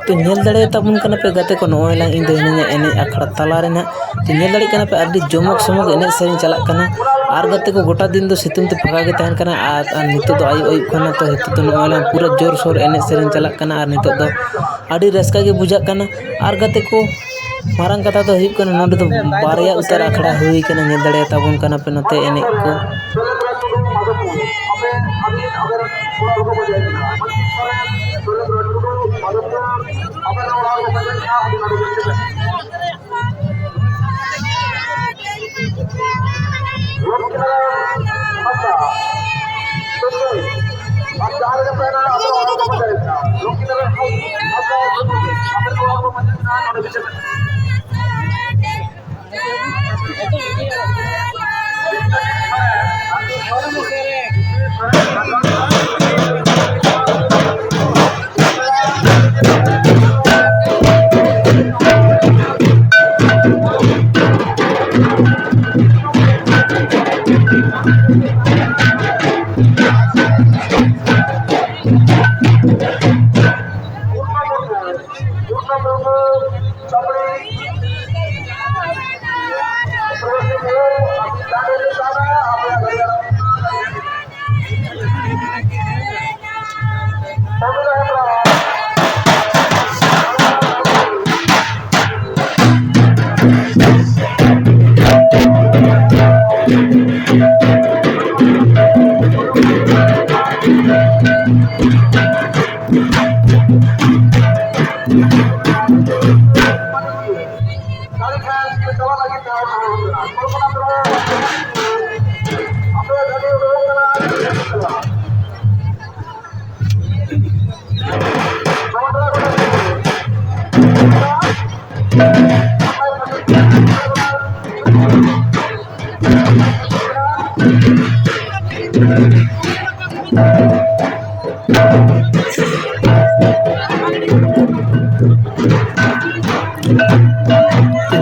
तो नेल दड़े तबन कना पे गाते को नोय लांग इन दो हिना एने अखड़ा तला रे ना तो नेल दड़े कना पे अड्डी जमक समक एने सेरिन चलाक कना आर गाते को गोटा दिन दो सितुंग ते फगा गे तहन कना आर नितो दो आयु आयु कना तो हितो तो नोय लांग पूरा जोर सोर एने सेरिन चलाक कना आर नितो दो अड्डी रस्का गे बुझाक कना आर गाते को मारंग कथा तो हुई कना नोडे तो बारया उतार अखड़ा हुई कना नेल दड़े तबन कना पे नते एने को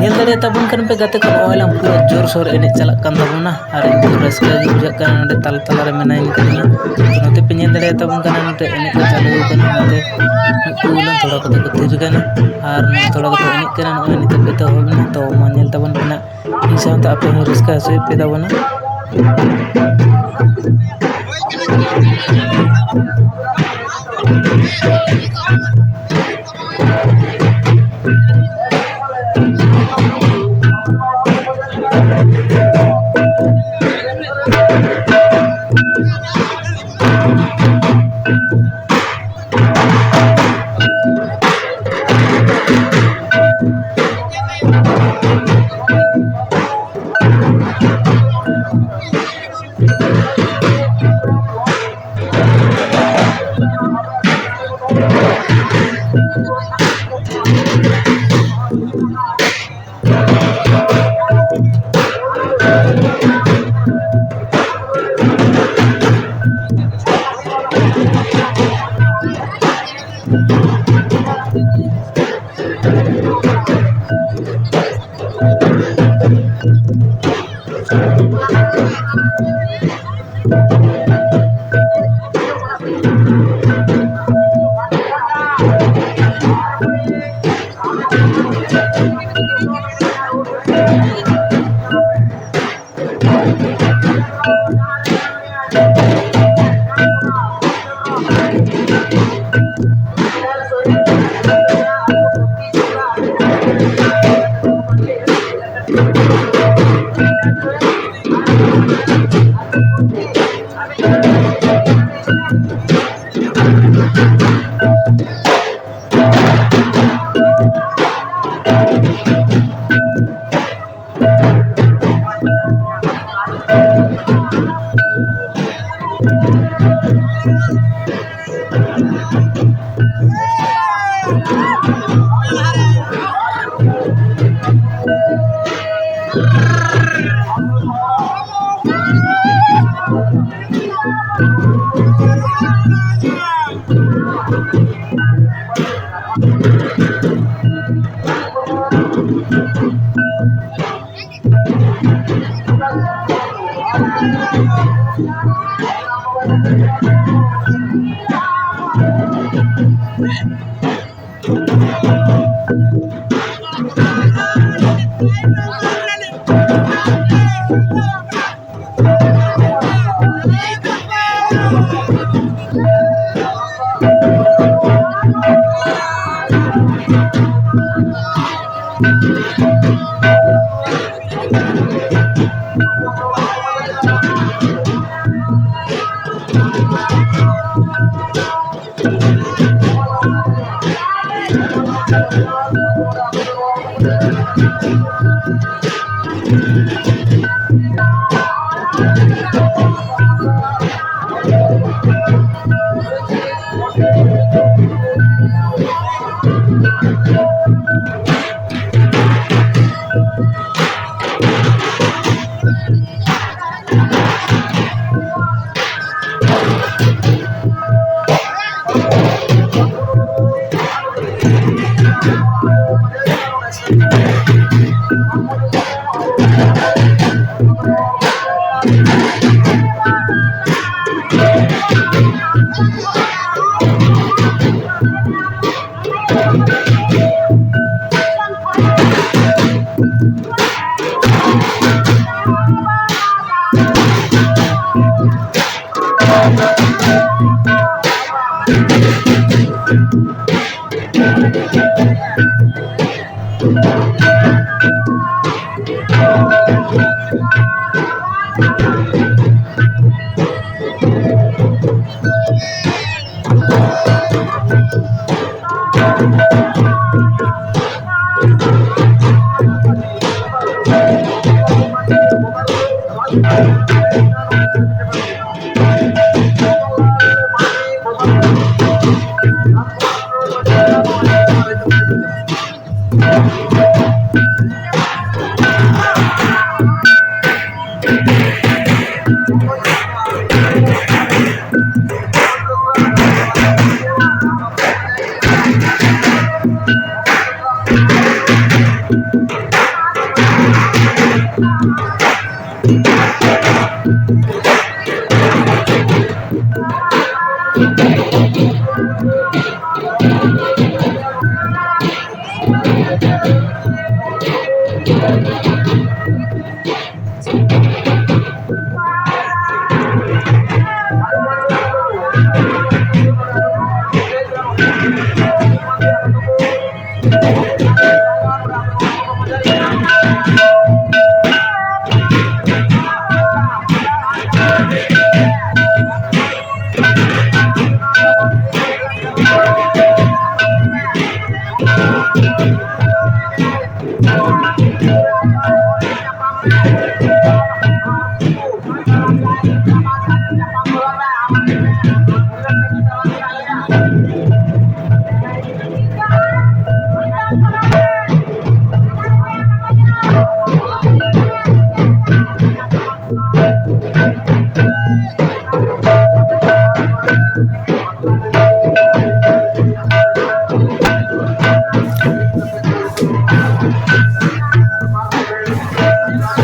नेल दड़े तबन कन पे गाते को ओइलां पूरा जोर सोर एने चलाक कान तबना आर इन रस्का गे बुझाक कान नोडे ताल ताला रे मेनाइन कदिना तो नते पे नेल दड़े तबन कान नोते एने को चालू कान नते कुलन थोड़ा कते को थिर कान आर थोड़ा कते एने कान नोय निते पे तो होबना तो मा नेल तबन कान इन सावते आपे हो रस्का से पे तबना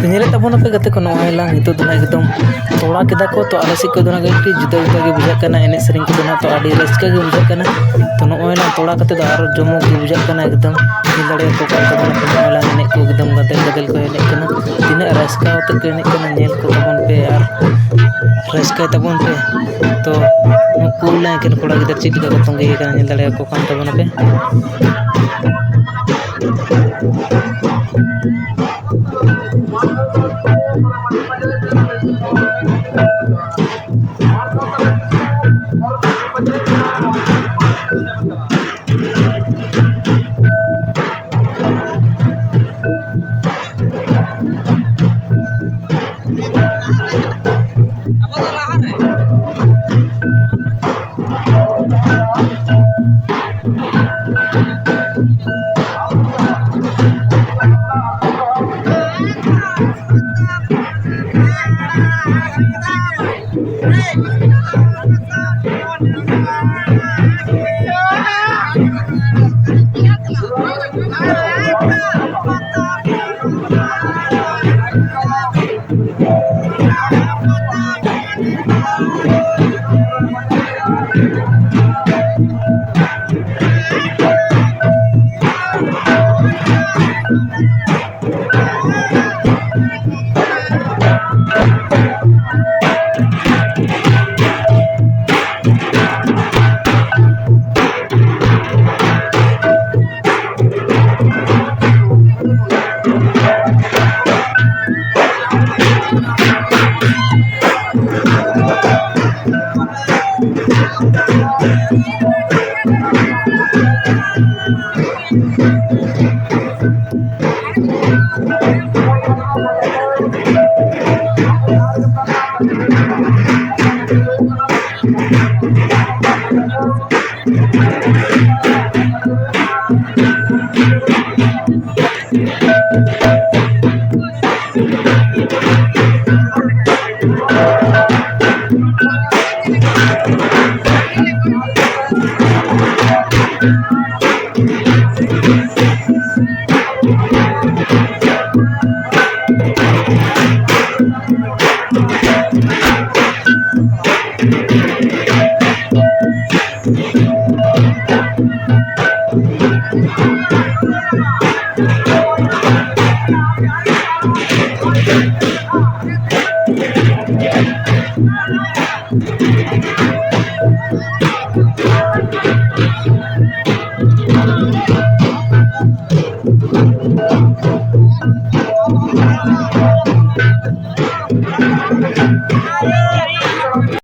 Nyere tabon apa gate ko noy lang itu dona ekdom thoda keda ko to ale sikko dona gati juda juda ge bujak kana ene sering ko dona to adi raska ge bujak kana to noy lang thoda kate do aro jomok ge bujak kana ekdom nilare ko ka to dona noy lang ene ko ekdom gadel gadel ko ene kana tina raska to ko ene kana nyel ko tabon pe ar raska tabon pe to cool lang ken koda gidar chit ga ko ge kana nyel dare ko kan tabon pe